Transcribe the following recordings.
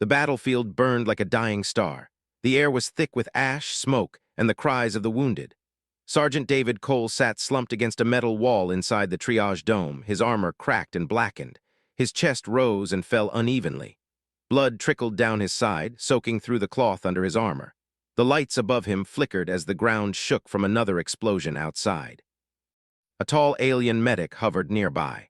The battlefield burned like a dying star. The air was thick with ash, smoke, and the cries of the wounded. Sergeant David Cole sat slumped against a metal wall inside the triage dome, his armor cracked and blackened. His chest rose and fell unevenly. Blood trickled down his side, soaking through the cloth under his armor. The lights above him flickered as the ground shook from another explosion outside. A tall alien medic hovered nearby.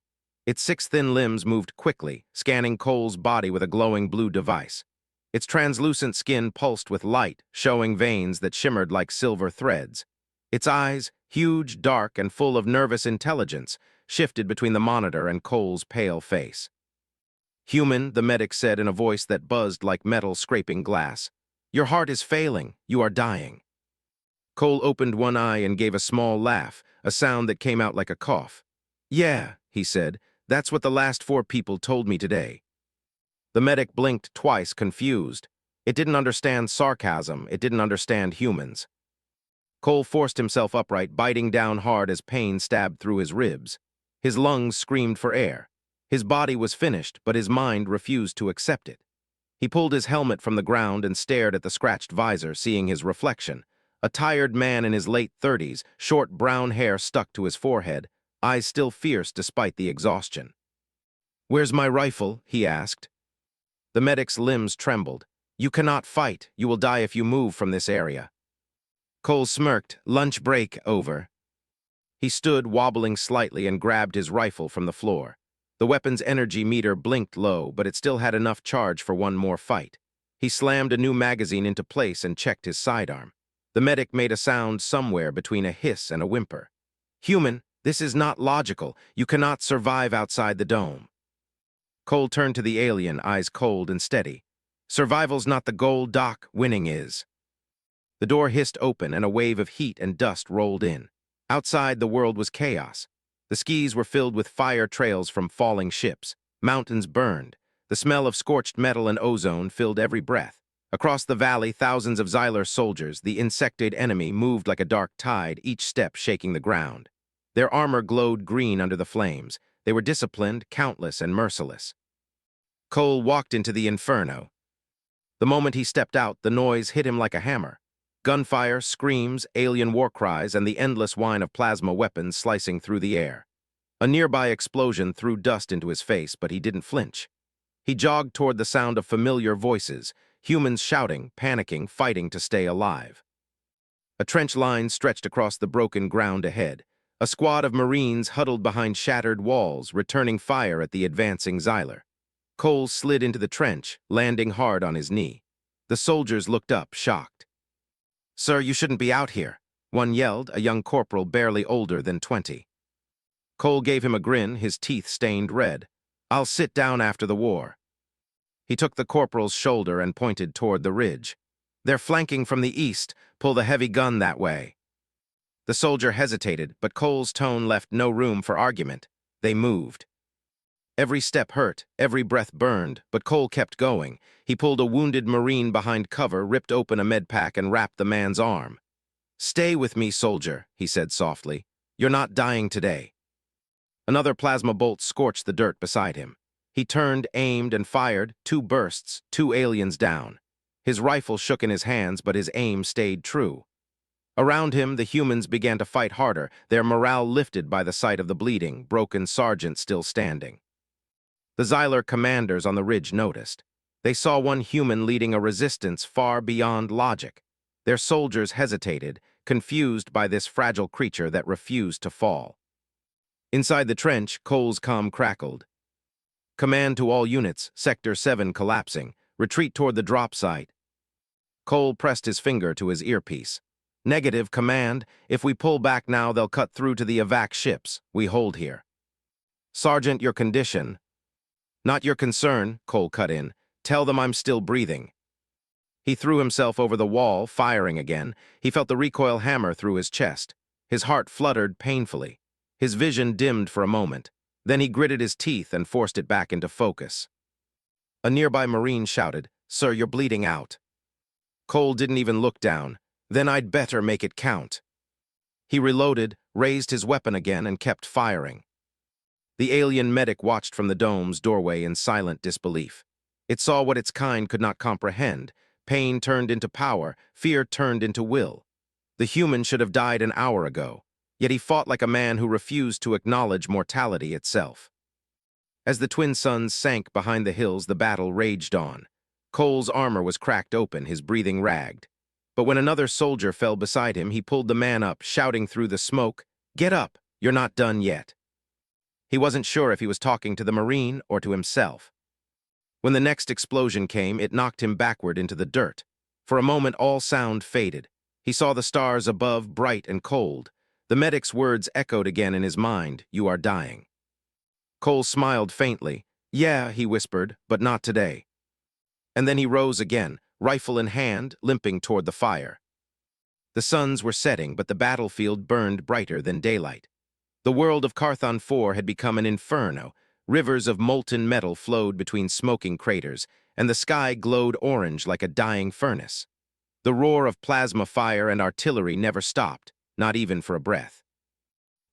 Its six thin limbs moved quickly, scanning Cole's body with a glowing blue device. Its translucent skin pulsed with light, showing veins that shimmered like silver threads. Its eyes, huge, dark, and full of nervous intelligence, shifted between the monitor and Cole's pale face. "Human," the medic said in a voice that buzzed like metal scraping glass. "Your heart is failing. You are dying." Cole opened one eye and gave a small laugh, a sound that came out like a cough. "Yeah," he said, "that's what the last 4 people told me today." The medic blinked twice, confused. It didn't understand sarcasm. It didn't understand humans. Cole forced himself upright, biting down hard as pain stabbed through his ribs. His lungs screamed for air. His body was finished, but his mind refused to accept it. He pulled his helmet from the ground and stared at the scratched visor, seeing his reflection. A tired man in his late 30s, short brown hair stuck to his forehead, eyes still fierce despite the exhaustion. "Where's my rifle?" he asked. The medic's limbs trembled. "You cannot fight. You will die if you move from this area." Cole smirked. "Lunch break over." He stood, wobbling slightly, and grabbed his rifle from the floor. The weapon's energy meter blinked low, but it still had enough charge for one more fight. He slammed a new magazine into place and checked his sidearm. The medic made a sound somewhere between a hiss and a whimper. "Human, this is not logical. You cannot survive outside the dome." Cole turned to the alien, eyes cold and steady. "Survival's not the goal, Doc. Winning is." The door hissed open and a wave of heat and dust rolled in. Outside, the world was chaos. The skies were filled with fire trails from falling ships. Mountains burned. The smell of scorched metal and ozone filled every breath. Across the valley, thousands of Xylar soldiers, the insectoid enemy, moved like a dark tide, each step shaking the ground. Their armor glowed green under the flames. They were disciplined, countless, and merciless. Cole walked into the inferno. The moment he stepped out, the noise hit him like a hammer. Gunfire, screams, alien war cries, and the endless whine of plasma weapons slicing through the air. A nearby explosion threw dust into his face, but he didn't flinch. He jogged toward the sound of familiar voices, humans shouting, panicking, fighting to stay alive. A trench line stretched across the broken ground ahead. A squad of Marines huddled behind shattered walls, returning fire at the advancing Xylar. Cole slid into the trench, landing hard on his knee. The soldiers looked up, shocked. "Sir, you shouldn't be out here," one yelled, a young corporal barely older than 20. Cole gave him a grin, his teeth stained red. "I'll sit down after the war." He took the corporal's shoulder and pointed toward the ridge. "They're flanking from the east. Pull the heavy gun that way." The soldier hesitated, but Cole's tone left no room for argument. They moved. Every step hurt, every breath burned, but Cole kept going. He pulled a wounded Marine behind cover, ripped open a med pack, and wrapped the man's arm. "Stay with me, soldier," he said softly. "You're not dying today." Another plasma bolt scorched the dirt beside him. He turned, aimed, and fired, 2 bursts, 2 aliens down. His rifle shook in his hands, but his aim stayed true. Around him, the humans began to fight harder, their morale lifted by the sight of the bleeding, broken sergeant still standing. The Xylar commanders on the ridge noticed. They saw one human leading a resistance far beyond logic. Their soldiers hesitated, confused by this fragile creature that refused to fall. Inside the trench, Cole's comm crackled. "Command to all units, Sector 7 collapsing. Retreat toward the drop site." Cole pressed his finger to his earpiece. "Negative, command. If we pull back now, they'll cut through to the evac ships. We hold here." "Sergeant, your condition." "Not your concern," Cole cut in. "Tell them I'm still breathing." He threw himself over the wall, firing again. He felt the recoil hammer through his chest. His heart fluttered painfully. His vision dimmed for a moment. Then he gritted his teeth and forced it back into focus. A nearby Marine shouted, "Sir, you're bleeding out." Cole didn't even look down. "Then I'd better make it count." He reloaded, raised his weapon again, and kept firing. The alien medic watched from the dome's doorway in silent disbelief. It saw what its kind could not comprehend. Pain turned into power, fear turned into will. The human should have died an hour ago, yet he fought like a man who refused to acknowledge mortality itself. As the twin suns sank behind the hills, the battle raged on. Cole's armor was cracked open, his breathing ragged. But when another soldier fell beside him, he pulled the man up, shouting through the smoke, "Get up! You're not done yet." He wasn't sure if he was talking to the Marine or to himself. When the next explosion came, it knocked him backward into the dirt. For a moment, all sound faded. He saw the stars above, bright and cold. The medic's words echoed again in his mind, "You are dying." Cole smiled faintly. "Yeah," he whispered, "but not today." And then he rose again, rifle in hand, limping toward the fire. The suns were setting, but the battlefield burned brighter than daylight. The world of Carthon IV had become an inferno. Rivers of molten metal flowed between smoking craters, and the sky glowed orange like a dying furnace. The roar of plasma fire and artillery never stopped, not even for a breath.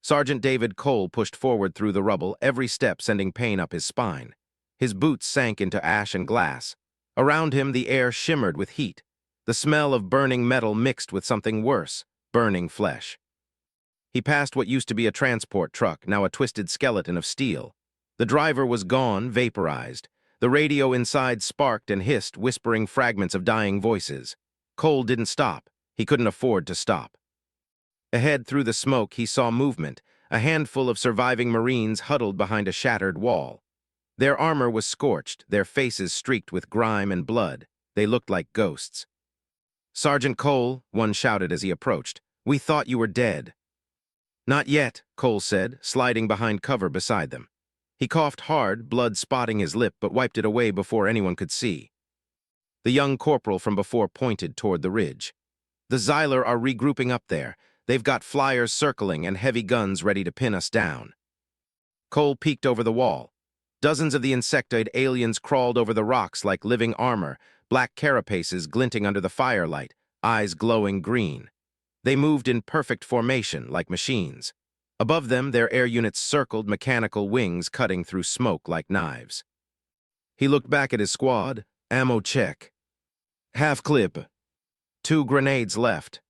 Sergeant David Cole pushed forward through the rubble, every step sending pain up his spine. His boots sank into ash and glass. Around him, the air shimmered with heat. The smell of burning metal mixed with something worse, burning flesh. He passed what used to be a transport truck, now a twisted skeleton of steel. The driver was gone, vaporized. The radio inside sparked and hissed, whispering fragments of dying voices. Cole didn't stop. He couldn't afford to stop. Ahead through the smoke, he saw movement, a handful of surviving Marines huddled behind a shattered wall. Their armor was scorched, their faces streaked with grime and blood. They looked like ghosts. "Sergeant Cole," one shouted as he approached, "we thought you were dead." "Not yet," Cole said, sliding behind cover beside them. He coughed hard, blood spotting his lip, but wiped it away before anyone could see. The young corporal from before pointed toward the ridge. "The Xylar are regrouping up there. They've got flyers circling and heavy guns ready to pin us down." Cole peeked over the wall. Dozens of the insectoid aliens crawled over the rocks like living armor, black carapaces glinting under the firelight, eyes glowing green. They moved in perfect formation, like machines. Above them, their air units circled, mechanical wings cutting through smoke like knives. He looked back at his squad. "Ammo check. Half clip. 2 grenades left.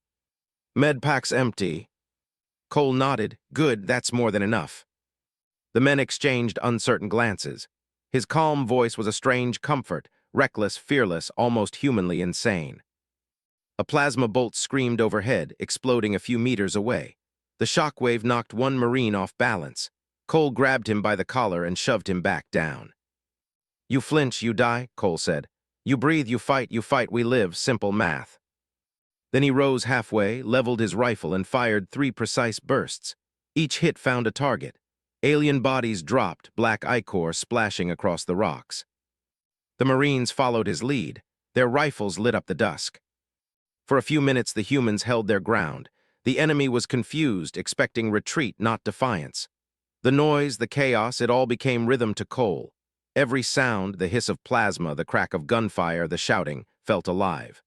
Med pack's empty." Cole nodded. "Good, that's more than enough." The men exchanged uncertain glances. His calm voice was a strange comfort, reckless, fearless, almost humanly insane. A plasma bolt screamed overhead, exploding a few meters away. The shockwave knocked one Marine off balance. Cole grabbed him by the collar and shoved him back down. "You flinch, you die," Cole said. "You breathe, you fight, we live, simple math." Then he rose halfway, leveled his rifle, and fired 3 precise bursts. Each hit found a target. Alien bodies dropped, black ichor splashing across the rocks. The Marines followed his lead. Their rifles lit up the dusk. For a few minutes, the humans held their ground. The enemy was confused, expecting retreat, not defiance. The noise, the chaos, it all became rhythm to Cole. Every sound, the hiss of plasma, the crack of gunfire, the shouting, felt alive.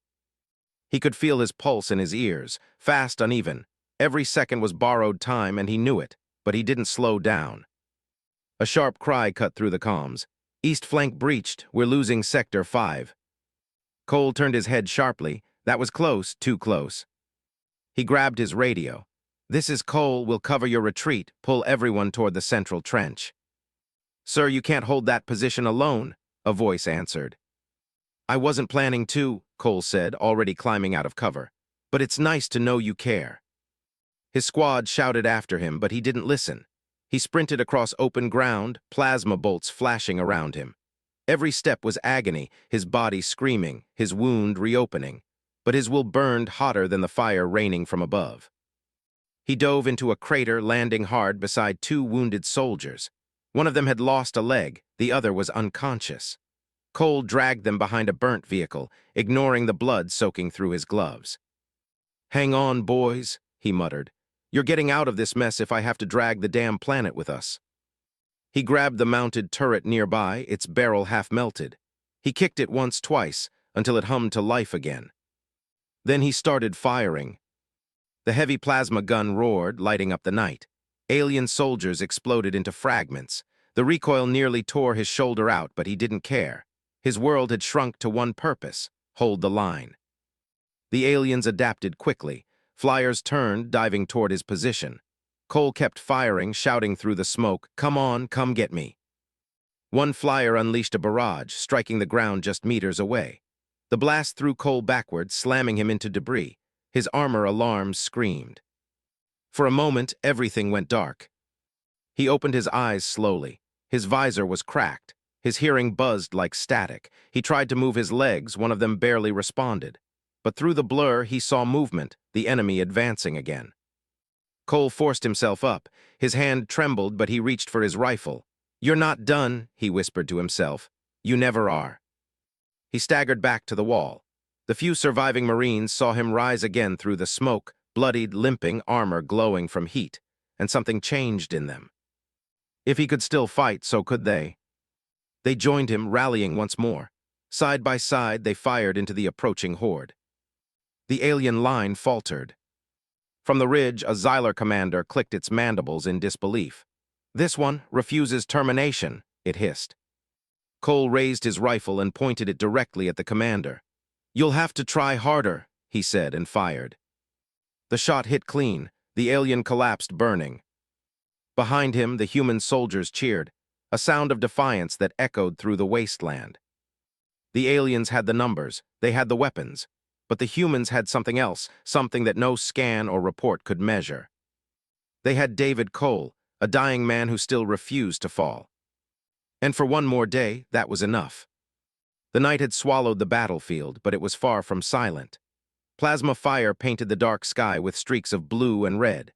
He could feel his pulse in his ears, fast, uneven. Every second was borrowed time, and he knew it, but he didn't slow down. A sharp cry cut through the comms. "East flank breached. We're losing Sector 5. Cole turned his head sharply. That was close, too close. He grabbed his radio. "This is Cole. We'll cover your retreat. Pull everyone toward the central trench." "Sir, you can't hold that position alone," a voice answered. "I wasn't planning to," Cole said, already climbing out of cover. "But it's nice to know you care." His squad shouted after him, but he didn't listen. He sprinted across open ground, plasma bolts flashing around him. Every step was agony, his body screaming, his wound reopening. But his will burned hotter than the fire raining from above. He dove into a crater, landing hard beside 2 wounded soldiers. One of them had lost a leg, the other was unconscious. Cole dragged them behind a burnt vehicle, ignoring the blood soaking through his gloves. "Hang on, boys," he muttered. "You're getting out of this mess if I have to drag the damn planet with us." He grabbed the mounted turret nearby, its barrel half melted. He kicked it once, twice, until it hummed to life again. Then he started firing. The heavy plasma gun roared, lighting up the night. Alien soldiers exploded into fragments. The recoil nearly tore his shoulder out, but he didn't care. His world had shrunk to one purpose: hold the line. The aliens adapted quickly. Flyers turned, diving toward his position. Cole kept firing, shouting through the smoke, "Come on, come get me." One flyer unleashed a barrage, striking the ground just meters away. The blast threw Cole backward, slamming him into debris. His armor alarms screamed. For a moment, everything went dark. He opened his eyes slowly. His visor was cracked. His hearing buzzed like static. He tried to move his legs, one of them barely responded. But through the blur, he saw movement, the enemy advancing again. Cole forced himself up. His hand trembled, but he reached for his rifle. "You're not done," he whispered to himself. "You never are." He staggered back to the wall. The few surviving Marines saw him rise again through the smoke, bloodied, limping, armor glowing from heat, and something changed in them. If he could still fight, so could they. They joined him, rallying once more. Side by side, they fired into the approaching horde. The alien line faltered. From the ridge, a Xylar commander clicked its mandibles in disbelief. "This one refuses termination," it hissed. Cole raised his rifle and pointed it directly at the commander. "You'll have to try harder," he said, and fired. The shot hit clean. The alien collapsed, burning. Behind him, the human soldiers cheered, a sound of defiance that echoed through the wasteland. The aliens had the numbers, they had the weapons, but the humans had something else, something that no scan or report could measure. They had David Cole, a dying man who still refused to fall. And for one more day, that was enough. The night had swallowed the battlefield, but it was far from silent. Plasma fire painted the dark sky with streaks of blue and red.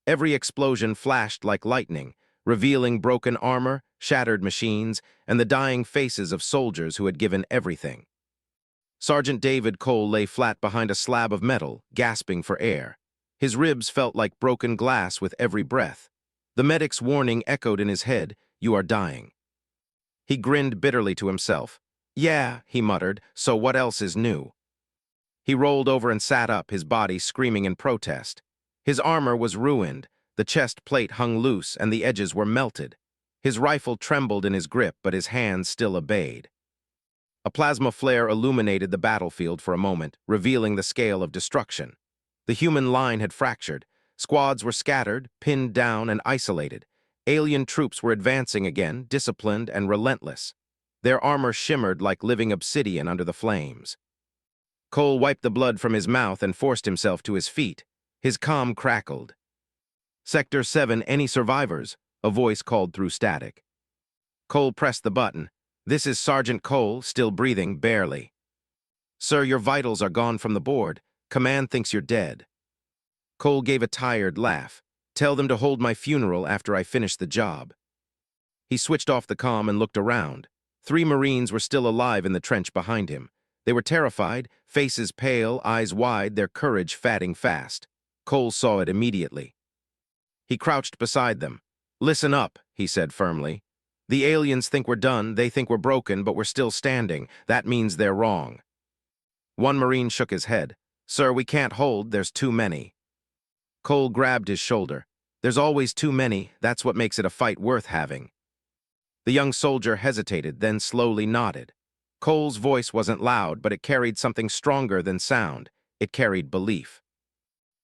Every explosion flashed like lightning, revealing broken armor, shattered machines, and the dying faces of soldiers who had given everything. Sergeant David Cole lay flat behind a slab of metal, gasping for air. His ribs felt like broken glass with every breath. The medic's warning echoed in his head, "You are dying." He grinned bitterly to himself. "Yeah," he muttered, "so what else is new?" He rolled over and sat up, his body screaming in protest. His armor was ruined, the chest plate hung loose, and the edges were melted. His rifle trembled in his grip, but his hands still obeyed. A plasma flare illuminated the battlefield for a moment, revealing the scale of destruction. The human line had fractured. Squads were scattered, pinned down, and isolated. Alien troops were advancing again, disciplined and relentless. Their armor shimmered like living obsidian under the flames. Cole wiped the blood from his mouth and forced himself to his feet. His comm crackled. "Sector 7, any survivors?" a voice called through static. Cole pressed the button. "This is Sergeant Cole, still breathing, barely." "Sir, your vitals are gone from the board. Command thinks you're dead." Cole gave a tired laugh. "Tell them to hold my funeral after I finish the job." He switched off the comm and looked around. 3 Marines were still alive in the trench behind him. They were terrified, faces pale, eyes wide, their courage fatting fast. Cole saw it immediately. He crouched beside them. "Listen up," he said firmly. "The aliens think we're done, they think we're broken, but we're still standing. That means they're wrong." One Marine shook his head. "Sir, we can't hold, there's too many." Cole grabbed his shoulder. "There's always too many, that's what makes it a fight worth having." The young soldier hesitated, then slowly nodded. Cole's voice wasn't loud, but it carried something stronger than sound. It carried belief.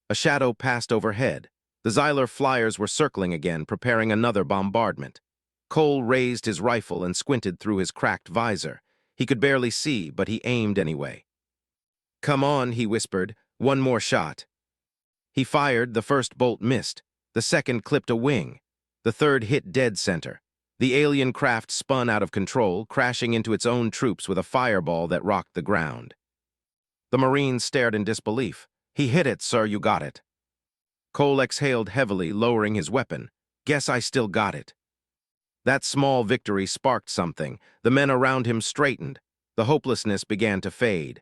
A shadow passed overhead. The Xylar flyers were circling again, preparing another bombardment. Cole raised his rifle and squinted through his cracked visor. He could barely see, but he aimed anyway. "Come on," he whispered. "One more shot." He fired, the first bolt missed. The second clipped a wing. The third hit dead center. The alien craft spun out of control, crashing into its own troops with a fireball that rocked the ground. The Marines stared in disbelief. "He hit it, sir, you got it." Cole exhaled heavily, lowering his weapon. "Guess I still got it." That small victory sparked something. The men around him straightened. The hopelessness began to fade.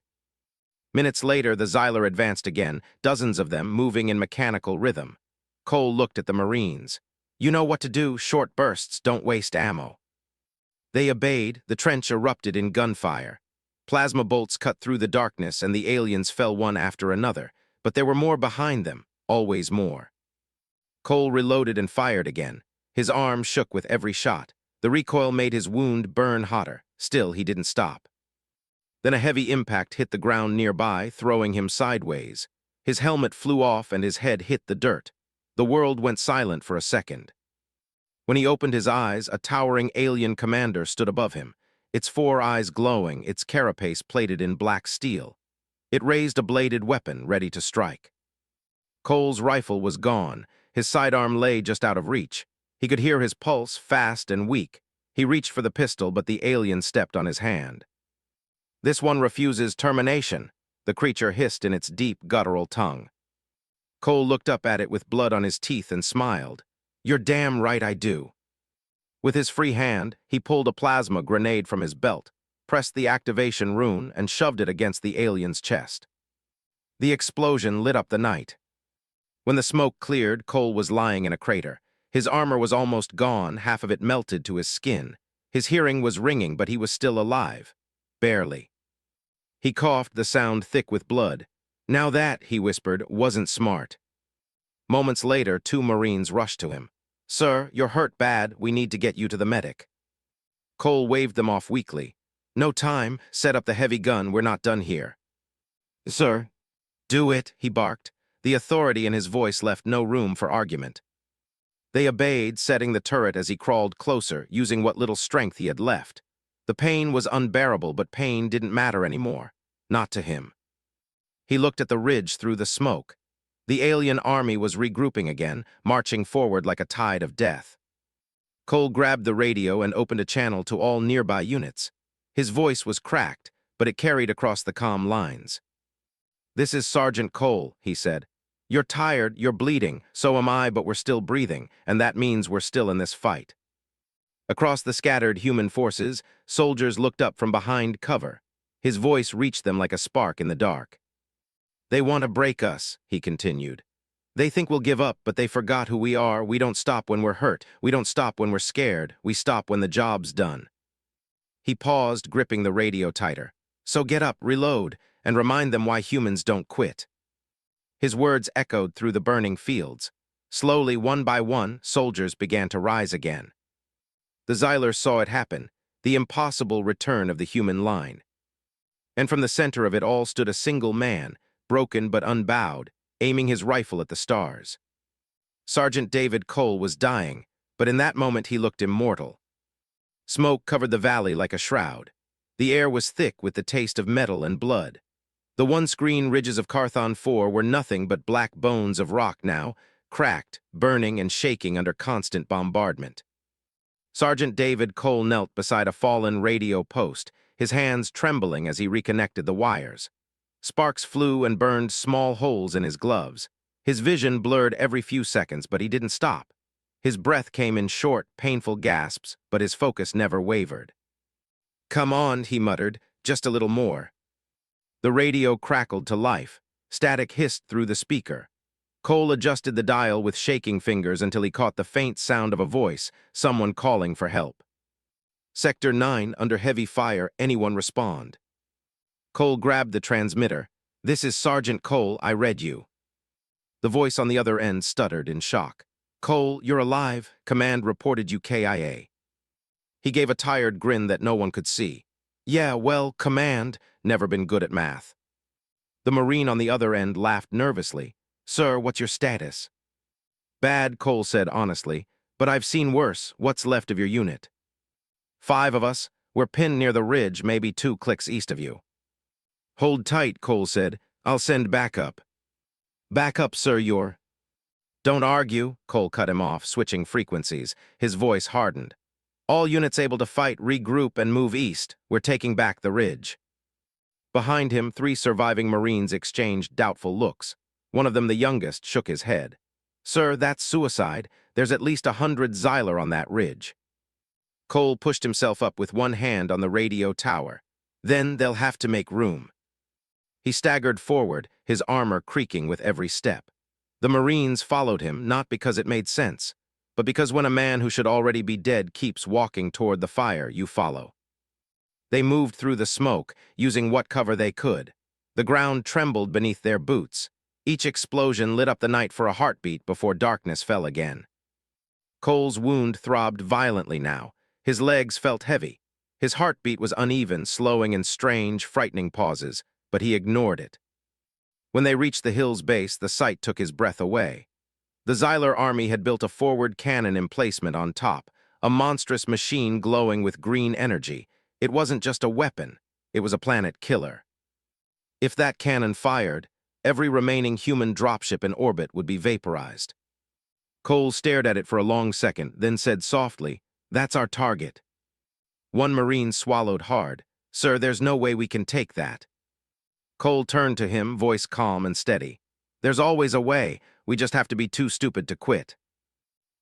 Minutes later, the Xylar advanced again, dozens of them moving in mechanical rhythm. Cole looked at the Marines. "You know what to do, short bursts, don't waste ammo." They obeyed, the trench erupted in gunfire. Plasma bolts cut through the darkness and the aliens fell one after another, but there were more behind them, always more. Cole reloaded and fired again. His arm shook with every shot. The recoil made his wound burn hotter. Still, he didn't stop. Then a heavy impact hit the ground nearby, throwing him sideways. His helmet flew off and his head hit the dirt. The world went silent for a second. When he opened his eyes, a towering alien commander stood above him, its four eyes glowing, its carapace plated in black steel. It raised a bladed weapon, ready to strike. Cole's rifle was gone. His sidearm lay just out of reach. He could hear his pulse, fast and weak. He reached for the pistol, but the alien stepped on his hand. "This one refuses termination," the creature hissed in its deep, guttural tongue. Cole looked up at it with blood on his teeth and smiled. "You're damn right I do." With his free hand, he pulled a plasma grenade from his belt, pressed the activation rune, and shoved it against the alien's chest. The explosion lit up the night. When the smoke cleared, Cole was lying in a crater. His armor was almost gone, half of it melted to his skin. His hearing was ringing, but he was still alive. Barely. He coughed, the sound thick with blood. "Now that," he whispered, "wasn't smart." Moments later, two Marines rushed to him. "Sir, you're hurt bad. We need to get you to the medic." Cole waved them off weakly. "No time. Set up the heavy gun. We're not done here." "Sir." "Do it," he barked. The authority in his voice left no room for argument. They obeyed, setting the turret as he crawled closer, using what little strength he had left. The pain was unbearable, but pain didn't matter anymore. Not to him. He looked at the ridge through the smoke. The alien army was regrouping again, marching forward like a tide of death. Cole grabbed the radio and opened a channel to all nearby units. His voice was cracked, but it carried across the comm lines. "This is Sergeant Cole," he said. "You're tired, you're bleeding, so am I, but we're still breathing, and that means we're still in this fight." Across the scattered human forces, soldiers looked up from behind cover. His voice reached them like a spark in the dark. "They want to break us," he continued. "They think we'll give up, but they forgot who we are. We don't stop when we're hurt. We don't stop when we're scared. We stop when the job's done." He paused, gripping the radio tighter. "So get up, reload, and remind them why humans don't quit." His words echoed through the burning fields. Slowly, one by one, soldiers began to rise again. The Xylers saw it happen, the impossible return of the human line. And from the center of it all stood a single man, broken but unbowed, aiming his rifle at the stars. Sergeant David Cole was dying, but in that moment he looked immortal. Smoke covered the valley like a shroud. The air was thick with the taste of metal and blood. The one-screen ridges of Carthon 4 were nothing but black bones of rock now, cracked, burning, and shaking under constant bombardment. Sergeant David Cole knelt beside a fallen radio post, his hands trembling as he reconnected the wires. Sparks flew and burned small holes in his gloves. His vision blurred every few seconds, but he didn't stop. His breath came in short, painful gasps, but his focus never wavered. "Come on," he muttered, "just a little more." The radio crackled to life. Static hissed through the speaker. Cole adjusted the dial with shaking fingers until he caught the faint sound of a voice, someone calling for help. "Sector 9, under heavy fire, anyone respond." Cole grabbed the transmitter. "This is Sergeant Cole, I read you." The voice on the other end stuttered in shock. "Cole, you're alive. Command reported you KIA." He gave a tired grin that no one could see. "Yeah, well, Command, never been good at math." The Marine on the other end laughed nervously. "Sir, what's your status?" "Bad," Cole said honestly, "but I've seen worse. What's left of your unit?" "5 of us. We're pinned near the ridge, maybe 2 clicks east of you." "Hold tight," Cole said. "I'll send backup." "Backup, sir, you're—" "Don't argue," Cole cut him off, switching frequencies. His voice hardened. "All units able to fight, regroup, and move east. We're taking back the ridge." Behind him, 3 surviving Marines exchanged doubtful looks. One of them, the youngest, shook his head. "Sir, that's suicide. There's at least 100 Xyler on that ridge." Cole pushed himself up with one hand on the radio tower. "Then they'll have to make room." He staggered forward, his armor creaking with every step. The Marines followed him, not because it made sense, but because when a man who should already be dead keeps walking toward the fire, you follow. They moved through the smoke, using what cover they could. The ground trembled beneath their boots. Each explosion lit up the night for a heartbeat before darkness fell again. Cole's wound throbbed violently now. His legs felt heavy. His heartbeat was uneven, slowing in strange, frightening pauses, but he ignored it. When they reached the hill's base, the sight took his breath away. The Xylar army had built a forward cannon emplacement on top, a monstrous machine glowing with green energy. It wasn't just a weapon, it was a planet killer. If that cannon fired, every remaining human dropship in orbit would be vaporized. Cole stared at it for a long second, then said softly, "That's our target." One Marine swallowed hard. "Sir, there's no way we can take that." Cole turned to him, voice calm and steady. "There's always a way, we just have to be too stupid to quit."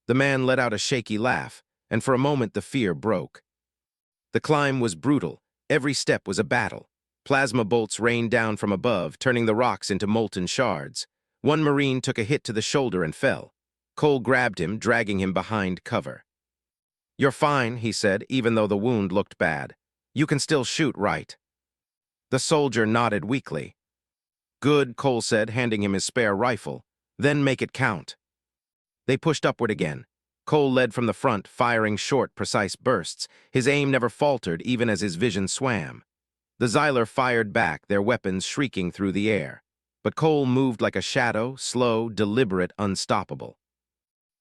The man let out a shaky laugh, and for a moment the fear broke. The climb was brutal, every step was a battle. Plasma bolts rained down from above, turning the rocks into molten shards. One Marine took a hit to the shoulder and fell. Cole grabbed him, dragging him behind cover. "You're fine," he said, even though the wound looked bad. "You can still shoot, right?" The soldier nodded weakly. "Good," Cole said, handing him his spare rifle. "Then make it count." They pushed upward again. Cole led from the front, firing short, precise bursts. His aim never faltered, even as his vision swam. The Xylar fired back, their weapons shrieking through the air. But Cole moved like a shadow, slow, deliberate, unstoppable.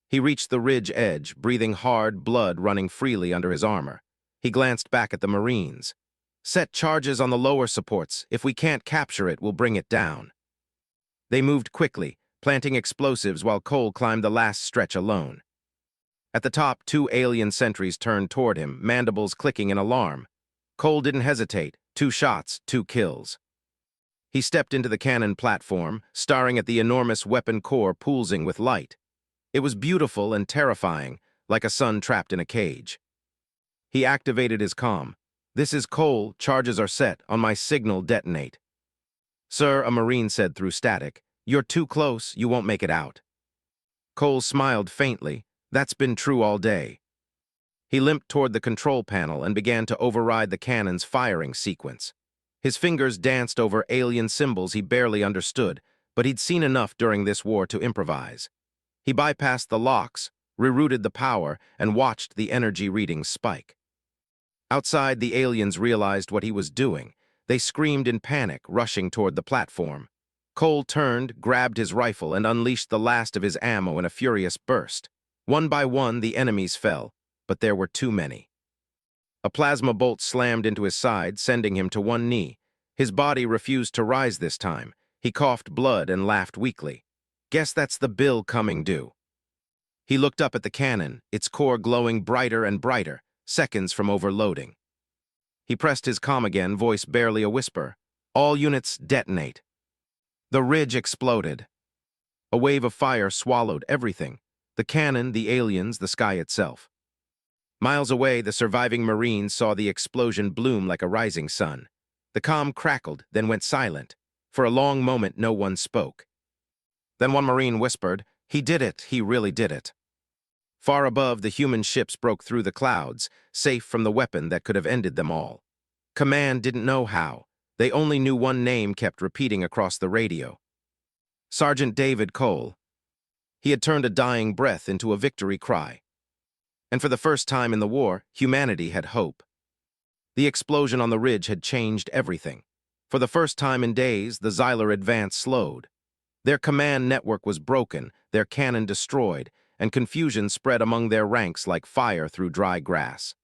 He reached the ridge edge, breathing hard, blood running freely under his armor. He glanced back at the Marines. "Set charges on the lower supports. If we can't capture it, we'll bring it down." They moved quickly, planting explosives while Cole climbed the last stretch alone. At the top, two alien sentries turned toward him, mandibles clicking in alarm. Cole didn't hesitate. 2 shots, 2 kills. He stepped into the cannon platform, staring at the enormous weapon core pulsing with light. It was beautiful and terrifying, like a sun trapped in a cage. He activated his comm. "This is Cole, charges are set, on my signal detonate." "Sir," a Marine said through static, "you're too close, you won't make it out." Cole smiled faintly. "That's been true all day." He limped toward the control panel and began to override the cannon's firing sequence. His fingers danced over alien symbols he barely understood, but he'd seen enough during this war to improvise. He bypassed the locks, rerouted the power, and watched the energy readings spike. Outside, the aliens realized what he was doing. They screamed in panic, rushing toward the platform. Cole turned, grabbed his rifle, and unleashed the last of his ammo in a furious burst. One by one, the enemies fell, but there were too many. A plasma bolt slammed into his side, sending him to one knee. His body refused to rise this time. He coughed blood and laughed weakly. "Guess that's the bill coming due." He looked up at the cannon, its core glowing brighter and brighter, seconds from overloading. He pressed his comm again, voice barely a whisper. "All units detonate." The ridge exploded. A wave of fire swallowed everything. The cannon, the aliens, the sky itself. Miles away, the surviving Marines saw the explosion bloom like a rising sun. The comm crackled, then went silent. For a long moment, no one spoke. Then one Marine whispered, "He did it, he really did it." Far above, the human ships broke through the clouds, safe from the weapon that could have ended them all. Command didn't know how. They only knew one name kept repeating across the radio. Sergeant David Cole. He had turned a dying breath into a victory cry. And for the first time in the war, humanity had hope. The explosion on the ridge had changed everything. For the first time in days, the Xylar advance slowed. Their command network was broken, their cannon destroyed, and confusion spread among their ranks like fire through dry grass.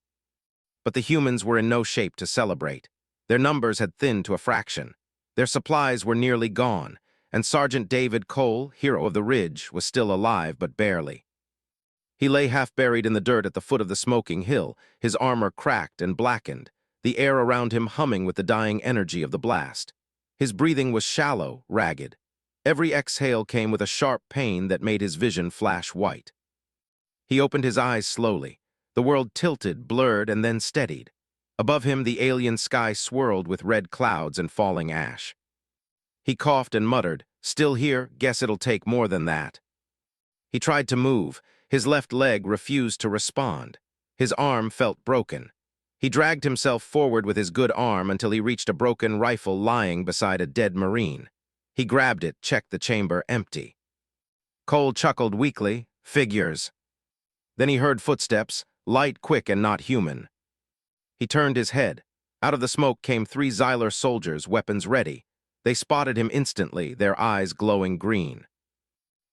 But the humans were in no shape to celebrate. Their numbers had thinned to a fraction. Their supplies were nearly gone, and Sergeant David Cole, hero of the ridge, was still alive, but barely. He lay half-buried in the dirt at the foot of the smoking hill, his armor cracked and blackened, the air around him humming with the dying energy of the blast. His breathing was shallow, ragged. Every exhale came with a sharp pain that made his vision flash white. He opened his eyes slowly. The world tilted, blurred, and then steadied. Above him, the alien sky swirled with red clouds and falling ash. He coughed and muttered, "Still here? Guess it'll take more than that." He tried to move. His left leg refused to respond. His arm felt broken. He dragged himself forward with his good arm until he reached a broken rifle lying beside a dead Marine. He grabbed it, checked the chamber empty. Cole chuckled weakly. "Figures." Then he heard footsteps, light, quick, and not human. He turned his head. Out of the smoke came 3 Xylar soldiers, weapons ready. They spotted him instantly, their eyes glowing green.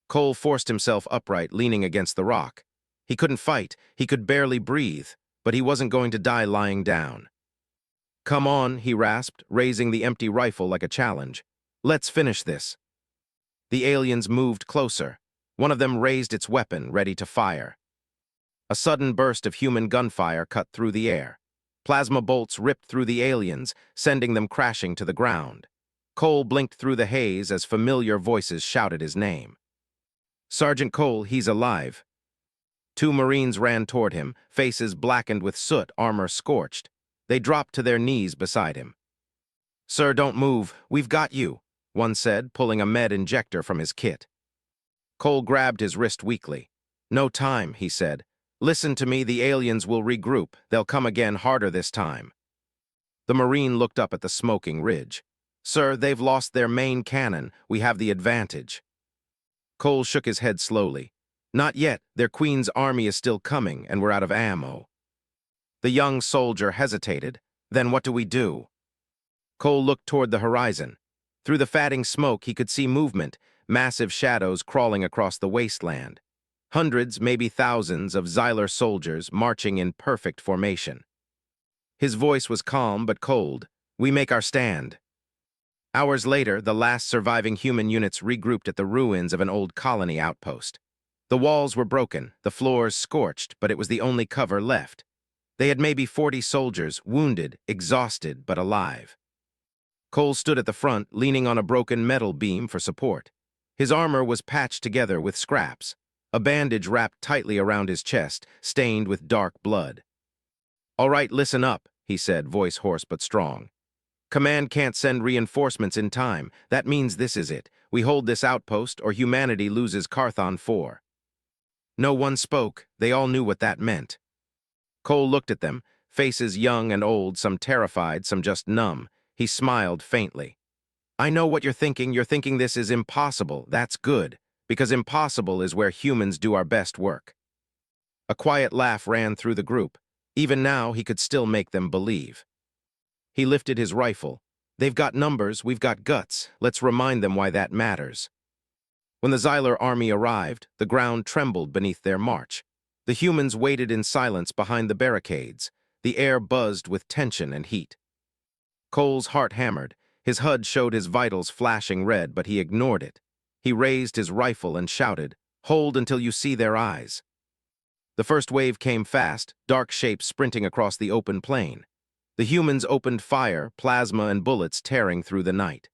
Cole forced himself upright, leaning against the rock. He couldn't fight, he could barely breathe, but he wasn't going to die lying down. "Come on," he rasped, raising the empty rifle like a challenge. "Let's finish this." The aliens moved closer. One of them raised its weapon, ready to fire. A sudden burst of human gunfire cut through the air. Plasma bolts ripped through the aliens, sending them crashing to the ground. Cole blinked through the haze as familiar voices shouted his name. "Sergeant Cole, he's alive." 2 Marines ran toward him, faces blackened with soot, armor scorched. They dropped to their knees beside him. "Sir, don't move. We've got you," one said, pulling a med injector from his kit. Cole grabbed his wrist weakly. "No time," he said. "Listen to me, the aliens will regroup. They'll come again, harder this time." The Marine looked up at the smoking ridge. "Sir, they've lost their main cannon. We have the advantage." Cole shook his head slowly. "Not yet. Their Queen's army is still coming, and we're out of ammo." The young soldier hesitated. "Then what do we do?" Cole looked toward the horizon. Through the fatting smoke, he could see movement, massive shadows crawling across the wasteland. Hundreds, maybe thousands, of Xylar soldiers marching in perfect formation. His voice was calm but cold. "We make our stand." Hours later, the last surviving human units regrouped at the ruins of an old colony outpost. The walls were broken, the floors scorched, but it was the only cover left. They had maybe 40 soldiers, wounded, exhausted, but alive. Cole stood at the front, leaning on a broken metal beam for support. His armor was patched together with scraps. A bandage wrapped tightly around his chest, stained with dark blood. "All right, listen up," he said, voice hoarse but strong. "Command can't send reinforcements in time. That means this is it. We hold this outpost, or humanity loses Carthon 4. No one spoke. They all knew what that meant. Cole looked at them, faces young and old, some terrified, some just numb. He smiled faintly. "I know what you're thinking. You're thinking this is impossible. That's good, because impossible is where humans do our best work." A quiet laugh ran through the group. Even now, he could still make them believe. He lifted his rifle. "They've got numbers, we've got guts. Let's remind them why that matters." When the Xylar army arrived, the ground trembled beneath their march. The humans waited in silence behind the barricades. The air buzzed with tension and heat. Cole's heart hammered. His HUD showed his vitals flashing red, but he ignored it. He raised his rifle and shouted, "Hold until you see their eyes." The first wave came fast, dark shapes sprinting across the open plain. The humans opened fire, plasma and bullets tearing through the night.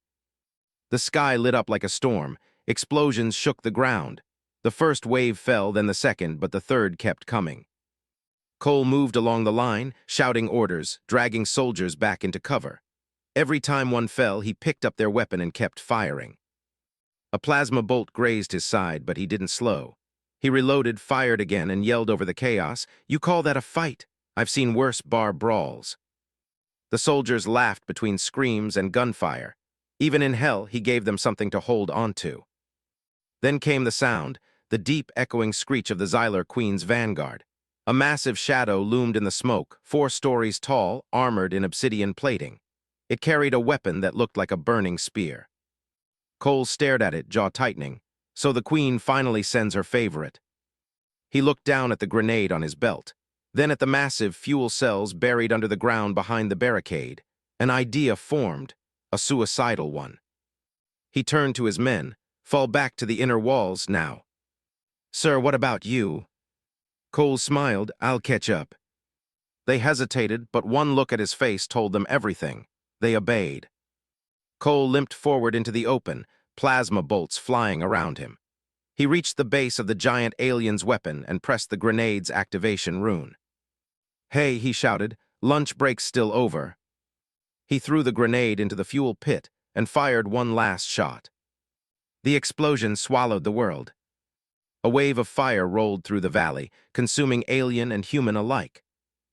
The sky lit up like a storm. Explosions shook the ground. The first wave fell, then the second, but the third kept coming. Cole moved along the line, shouting orders, dragging soldiers back into cover. Every time one fell, he picked up their weapon and kept firing. A plasma bolt grazed his side, but he didn't slow. He reloaded, fired again, and yelled over the chaos, "You call that a fight? I've seen worse bar brawls." The soldiers laughed between screams and gunfire. Even in hell, he gave them something to hold onto. Then came the sound, the deep, echoing screech of the Xylar Queen's vanguard. A massive shadow loomed in the smoke, 4 stories tall, armored in obsidian plating. It carried a weapon that looked like a burning spear. Cole stared at it, jaw tightening. So the Queen finally sends her favorite. He looked down at the grenade on his belt, then at the massive fuel cells buried under the ground behind the barricade. An idea formed, a suicidal one. He turned to his men. "Fall back to the inner walls now." "Sir, what about you?" Cole smiled. "I'll catch up." They hesitated, but one look at his face told them everything. They obeyed. Cole limped forward into the open, plasma bolts flying around him. He reached the base of the giant alien's weapon and pressed the grenade's activation rune. "Hey," he shouted, "lunch break's still over." He threw the grenade into the fuel pit and fired one last shot. The explosion swallowed the world. A wave of fire rolled through the valley, consuming alien and human alike.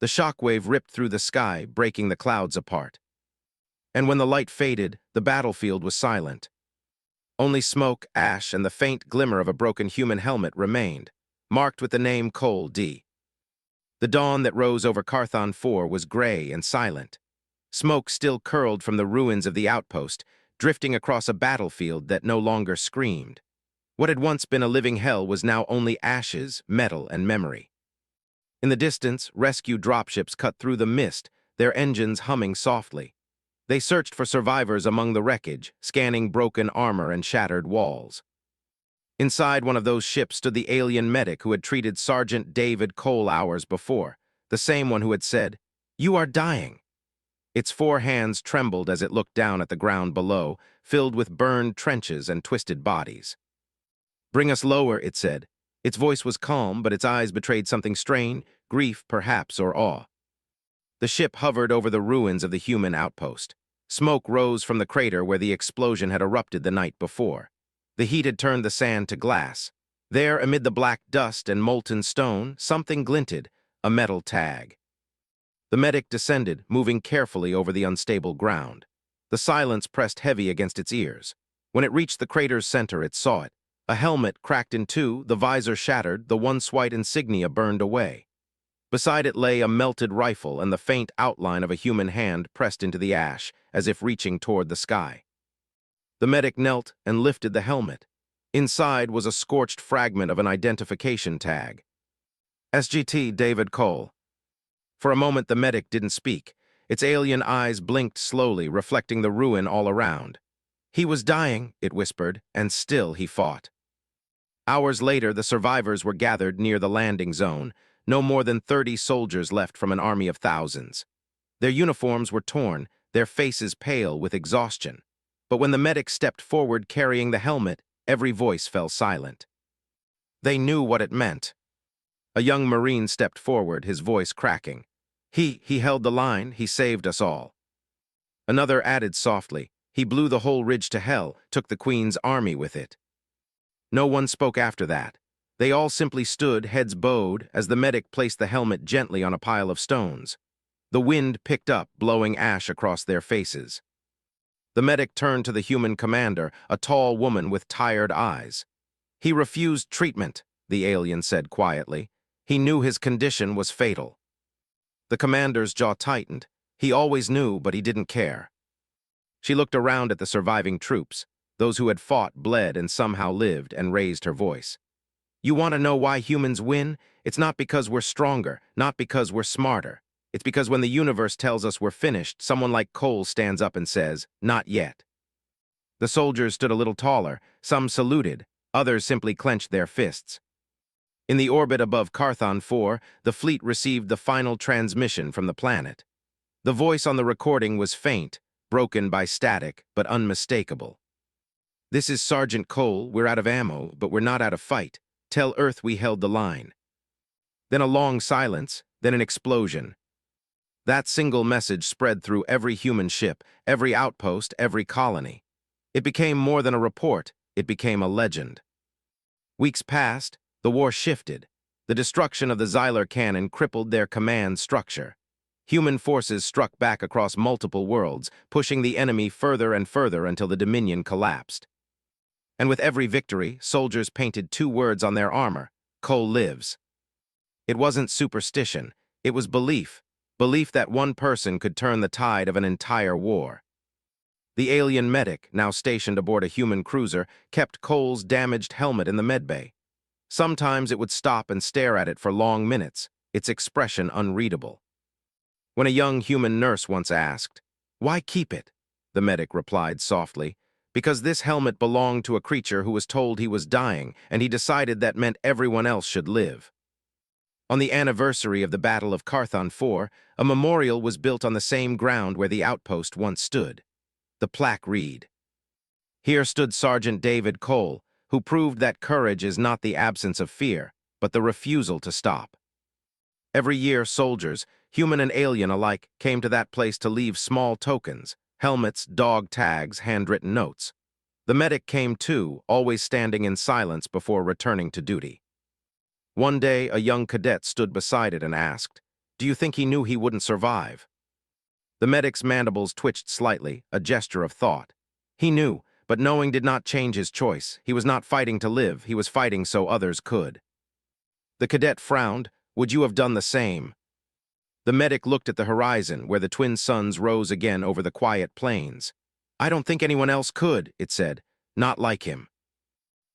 The shockwave ripped through the sky, breaking the clouds apart. And when the light faded, the battlefield was silent. Only smoke, ash, and the faint glimmer of a broken human helmet remained, marked with the name Cole D. The dawn that rose over Carthon 4 was gray and silent. Smoke still curled from the ruins of the outpost, drifting across a battlefield that no longer screamed. What had once been a living hell was now only ashes, metal, and memory. In the distance, rescue dropships cut through the mist, their engines humming softly. They searched for survivors among the wreckage, scanning broken armor and shattered walls. Inside one of those ships stood the alien medic who had treated Sergeant David Cole hours before, the same one who had said, "You are dying." Its 4 hands trembled as it looked down at the ground below, filled with burned trenches and twisted bodies. "Bring us lower," it said. Its voice was calm, but its eyes betrayed something strained, grief perhaps, or awe. The ship hovered over the ruins of the human outpost. Smoke rose from the crater where the explosion had erupted the night before. The heat had turned the sand to glass. There, amid the black dust and molten stone, something glinted, a metal tag. The medic descended, moving carefully over the unstable ground. The silence pressed heavy against its ears. When it reached the crater's center, it saw it. A helmet cracked in two, the visor shattered, the once white insignia burned away. Beside it lay a melted rifle and the faint outline of a human hand pressed into the ash, as if reaching toward the sky. The medic knelt and lifted the helmet. Inside was a scorched fragment of an identification tag. "SGT David Cole." For a moment the medic didn't speak. Its alien eyes blinked slowly, reflecting the ruin all around. "He was dying," it whispered, "and still he fought." Hours later, the survivors were gathered near the landing zone, no more than 30 soldiers left from an army of thousands. Their uniforms were torn, their faces pale with exhaustion. But when the medic stepped forward carrying the helmet, every voice fell silent. They knew what it meant. A young Marine stepped forward, his voice cracking. He held the line, he saved us all." Another added softly, "He blew the whole ridge to hell, took the Queen's army with it." No one spoke after that. They all simply stood, heads bowed, as the medic placed the helmet gently on a pile of stones. The wind picked up, blowing ash across their faces. The medic turned to the human commander, a tall woman with tired eyes. "He refused treatment," the alien said quietly. "He knew his condition was fatal." The commander's jaw tightened. He always knew, but he didn't care. She looked around at the surviving troops, those who had fought, bled, and somehow lived, and raised her voice. "You want to know why humans win? It's not because we're stronger, not because we're smarter. It's because when the universe tells us we're finished, someone like Cole stands up and says, 'Not yet.'" The soldiers stood a little taller, some saluted, others simply clenched their fists. In the orbit above Carthon 4, the fleet received the final transmission from the planet. The voice on the recording was faint, broken by static, but unmistakable. "This is Sergeant Cole. We're out of ammo, but we're not out of fight. Tell Earth we held the line." Then a long silence, then an explosion. That single message spread through every human ship, every outpost, every colony. It became more than a report, it became a legend. Weeks passed, the war shifted. The destruction of the Xylar cannon crippled their command structure. Human forces struck back across multiple worlds, pushing the enemy further and further until the Dominion collapsed. And with every victory, soldiers painted 2 words on their armor: "Cole lives." It wasn't superstition, it was belief. Belief that one person could turn the tide of an entire war. The alien medic, now stationed aboard a human cruiser, kept Cole's damaged helmet in the medbay. Sometimes it would stop and stare at it for long minutes, its expression unreadable. When a young human nurse once asked, "Why keep it?" the medic replied softly, "Because this helmet belonged to a creature who was told he was dying, and he decided that meant everyone else should live." On the anniversary of the Battle of Carthon 4, a memorial was built on the same ground where the outpost once stood. The plaque read, "Here stood Sergeant David Cole, who proved that courage is not the absence of fear, but the refusal to stop." Every year, soldiers, human and alien alike, came to that place to leave small tokens, helmets, dog tags, handwritten notes. The medic came too, always standing in silence before returning to duty. One day, a young cadet stood beside it and asked, "Do you think he knew he wouldn't survive?" The medic's mandibles twitched slightly, a gesture of thought. He knew, but knowing did not change his choice. He was not fighting to live, he was fighting so others could. The cadet frowned, Would you have done the same? The medic looked at the horizon, where the twin suns rose again over the quiet plains. I don't think anyone else could, it said. Not like him.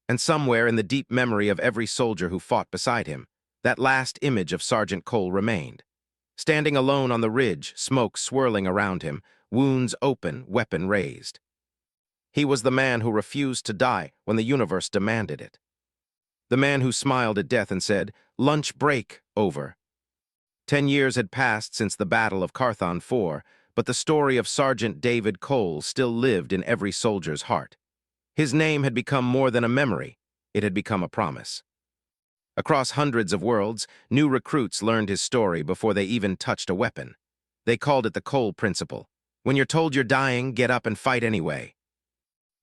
And somewhere in the deep memory of every soldier who fought beside him, that last image of Sergeant Cole remained. Standing alone on the ridge, smoke swirling around him, wounds open, weapon raised. He was the man who refused to die when the universe demanded it. The man who smiled at death and said, "Lunch break, over." 10 years had passed since the Battle of Carthon 4, but the story of Sergeant David Cole still lived in every soldier's heart. His name had become more than a memory, it had become a promise. Across hundreds of worlds, new recruits learned his story before they even touched a weapon. They called it the Cole Principle. When you're told you're dying, get up and fight anyway.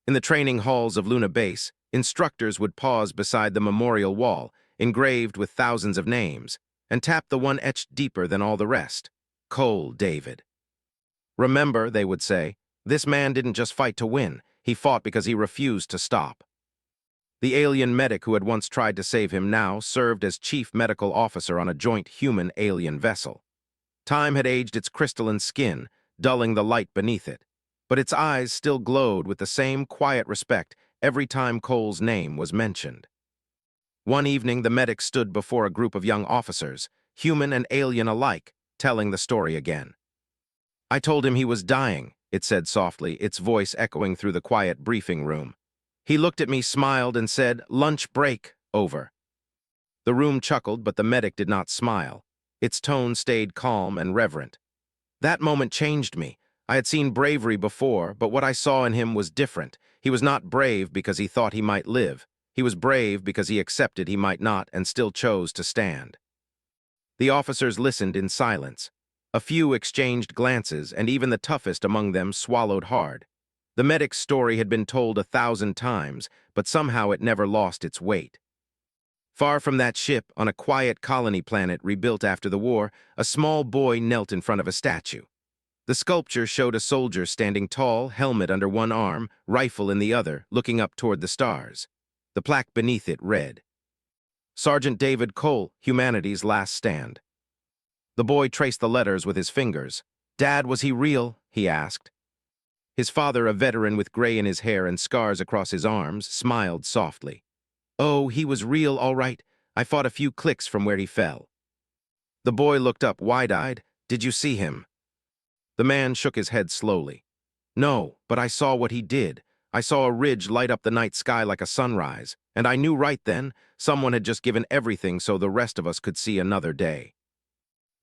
In the training halls of Luna Base, instructors would pause beside the memorial wall, engraved with thousands of names, and tap the one etched deeper than all the rest. Cole David. Remember, they would say, this man didn't just fight to win, he fought because he refused to stop. The alien medic who had once tried to save him now served as chief medical officer on a joint human-alien vessel. Time had aged its crystalline skin, dulling the light beneath it, but its eyes still glowed with the same quiet respect every time Cole's name was mentioned. One evening, the medic stood before a group of young officers, human and alien alike, telling the story again. I told him he was dying, it said softly, its voice echoing through the quiet briefing room. He looked at me, smiled, and said, "Lunch break, over." The room chuckled, but the medic did not smile. Its tone stayed calm and reverent. That moment changed me. I had seen bravery before, but what I saw in him was different. He was not brave because he thought he might live. He was brave because he accepted he might not and still chose to stand. The officers listened in silence. A few exchanged glances, and even the toughest among them swallowed hard. The medic's story had been told 1,000 times, but somehow it never lost its weight. Far from that ship, on a quiet colony planet rebuilt after the war, a small boy knelt in front of a statue. The sculpture showed a soldier standing tall, helmet under one arm, rifle in the other, looking up toward the stars. The plaque beneath it read, Sergeant David Cole, Humanity's Last Stand. The boy traced the letters with his fingers. Dad, was he real? He asked. His father, a veteran with gray in his hair and scars across his arms, smiled softly. Oh, he was real, all right. I fought a few clicks from where he fell. The boy looked up wide-eyed. Did you see him? The man shook his head slowly. No, but I saw what he did. I saw a ridge light up the night sky like a sunrise, and I knew right then someone had just given everything so the rest of us could see another day.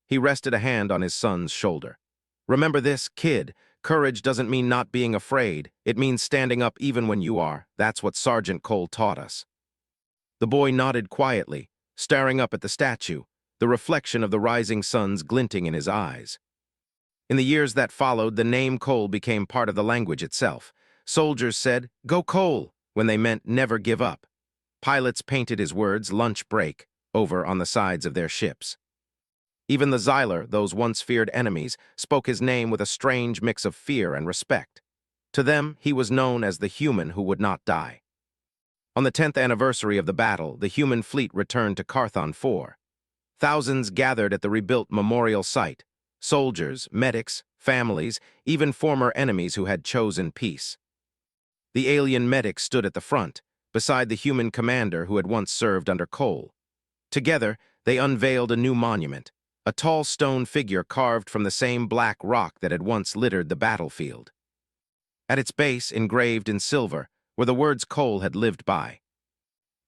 He rested a hand on his son's shoulder. Remember this, kid. Courage doesn't mean not being afraid. It means standing up even when you are. That's what Sergeant Cole taught us. The boy nodded quietly, staring up at the statue, the reflection of the rising suns glinting in his eyes. In the years that followed, the name Cole became part of the language itself. Soldiers said, "Go Cole," when they meant never give up. Pilots painted his words, "Lunch break," over on the sides of their ships. Even the Xyler, those once feared enemies, spoke his name with a strange mix of fear and respect. To them, he was known as the human who would not die. On the 10th anniversary of the battle, the human fleet returned to Carthon 4. Thousands gathered at the rebuilt memorial site. Soldiers, medics, families, even former enemies who had chosen peace. The alien medic stood at the front, beside the human commander who had once served under Cole. Together, they unveiled a new monument, a tall stone figure carved from the same black rock that had once littered the battlefield. At its base, engraved in silver, were the words Cole had lived by.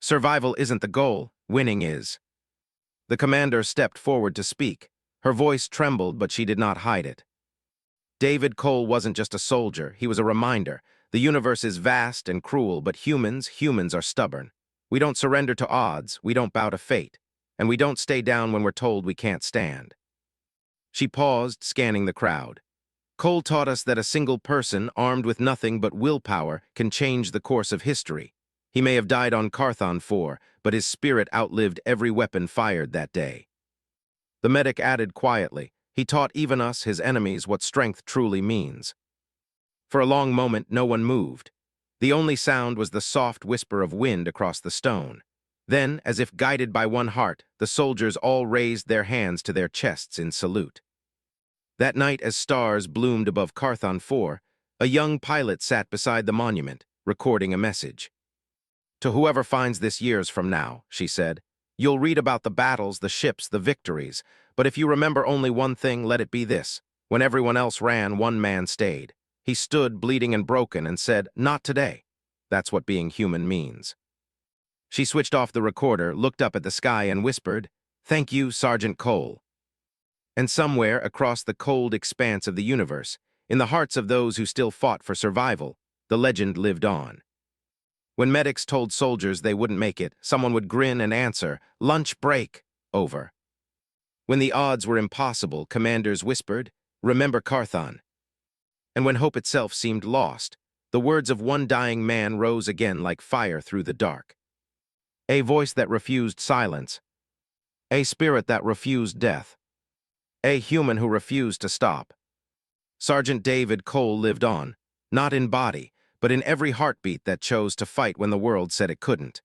Survival isn't the goal, winning is. The commander stepped forward to speak. Her voice trembled, but she did not hide it. David Cole wasn't just a soldier, he was a reminder. The universe is vast and cruel, but humans are stubborn. We don't surrender to odds, we don't bow to fate, and we don't stay down when we're told we can't stand. She paused, scanning the crowd. Cole taught us that a single person, armed with nothing but willpower, can change the course of history. He may have died on Carthon 4, but his spirit outlived every weapon fired that day. The medic added quietly, he taught even us, his enemies, what strength truly means. For a long moment, no one moved. The only sound was the soft whisper of wind across the stone. Then, as if guided by one heart, the soldiers all raised their hands to their chests in salute. That night, as stars bloomed above Carthon 4, a young pilot sat beside the monument, recording a message. "To whoever finds this years from now," she said, "you'll read about the battles, the ships, the victories, but if you remember only one thing, let it be this. When everyone else ran, one man stayed. He stood, bleeding and broken, and said, 'Not today.' That's what being human means." She switched off the recorder, looked up at the sky, and whispered, "Thank you, Sergeant Cole." And somewhere across the cold expanse of the universe, in the hearts of those who still fought for survival, the legend lived on. When medics told soldiers they wouldn't make it, someone would grin and answer, "Lunch break, over." When the odds were impossible, commanders whispered, "Remember Carthon." And when hope itself seemed lost, the words of one dying man rose again like fire through the dark. A voice that refused silence. A spirit that refused death. A human who refused to stop. Sergeant David Cole lived on, not in body, but in every heartbeat that chose to fight when the world said it couldn't.